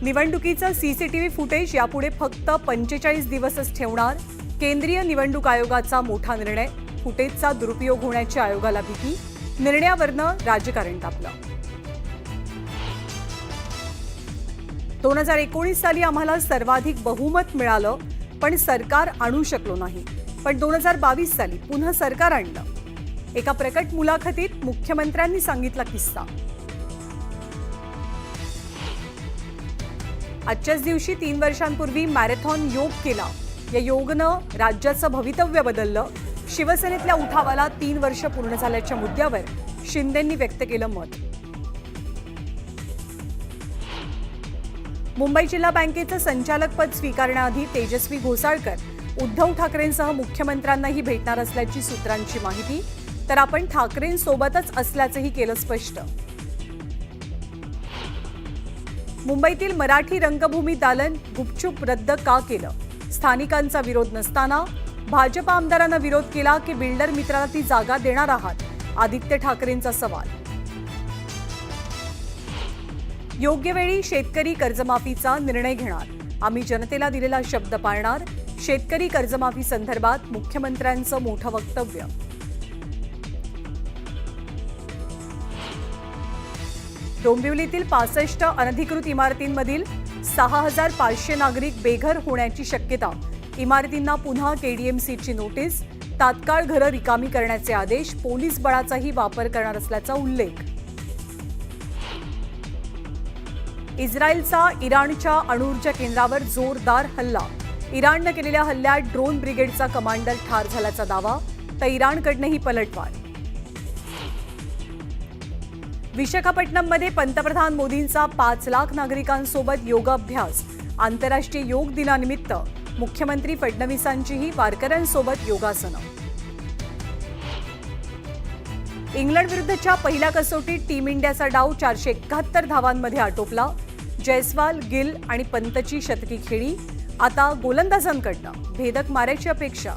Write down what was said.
निवडणुकीचं CCTV footage यापुढे फक्त 45 दिवसच ठेवणार. केंद्रीय निवडणूक आयोगाचा मोठा निर्णय. फुटेजचा दुरुपयोग होण्याची आयोगाला भीती. निर्णयावरनं राजकारण तापलं. 2019 साली आम्हाला सर्वाधिक बहुमत मिळालं, पण सरकार आणू शकलो नाही. पण 2022 साली पुन्हा सरकार आणलं. एका प्रकट मुलाखतीत मुख्यमंत्र्यांनी सांगितला किस्सा. आजच्याच दिवशी 3 वर्षांपूर्वी मॅरेथॉन योग केला. या योगनं राज्याचं भवितव्य बदललं. शिवसेनेतल्या उठावाला 3 वर्ष पूर्ण झाल्याच्या मुद्द्यावर शिंदेंनी व्यक्त केलं मत. मुंबई जिल्हा बँकेचं संचालकपद स्वीकारण्याआधी तेजस्वी घोसाळकर उद्धव ठाकरेंसह मुख्यमंत्र्यांनाही भेटणार असल्याची सूत्रांची माहिती. तर आपण ठाकरेंसोबतच असल्याचंही केलं स्पष्ट. मुंबईतील मराठी रंगभूमी दालन गुपचूप रद्द का केलं? स्थानिकांचा विरोध नसताना भाजप आमदारांना विरोध केला की बिल्डर मित्राला ती जागा देणार आहात? आदित्य ठाकरेंचा सवाल. योग्य वेळी शेतकरी कर्जमाफीचा निर्णय घेणार. आम्ही जनतेला दिलेला शब्द पाळणार. शेतकरी कर्जमाफी संदर्भात मुख्यमंत्र्यांचं मोठं वक्तव्य. डोंबिवलीतील 65 अनधिकृत इमारतींमधील 6500 नागरिक बेघर होण्याची शक्यता. इमारतींना पुन्हा केडीएमसीची नोटीस. तात्काळ घरं रिकामी करण्याचे आदेश. पोलीस बळाचाही वापर करणार असल्याचा उल्लेख. इस्रायलचा इराणच्या अणुऊर्जा केंद्रावर जोरदार हल्ला. इराणनं केलेल्या हल्ल्यात ड्रोन ब्रिगेडचा कमांडर ठार झाल्याचा दावा. तर इराणकडनंही पलटवार. विशाखापट्टणममध्ये पंतप्रधान मोदींचा 5 लाख नागरिकांसोबत योगाभ्यास. आंतरराष्ट्रीय योग दिनानिमित्त मुख्यमंत्री फडणवीसांचीही वारकऱ्यांसोबत योगासनं. इंग्लंड विरुद्धच्या पहिल्या कसोटीत टीम इंडियाचा डाव 471 धावांमध्ये आटोपला. जयस्वाल, गिल आणि पंतची शतकी खेळी. आता गोलंदाजांकडनं भेदक मारायची अपेक्षा.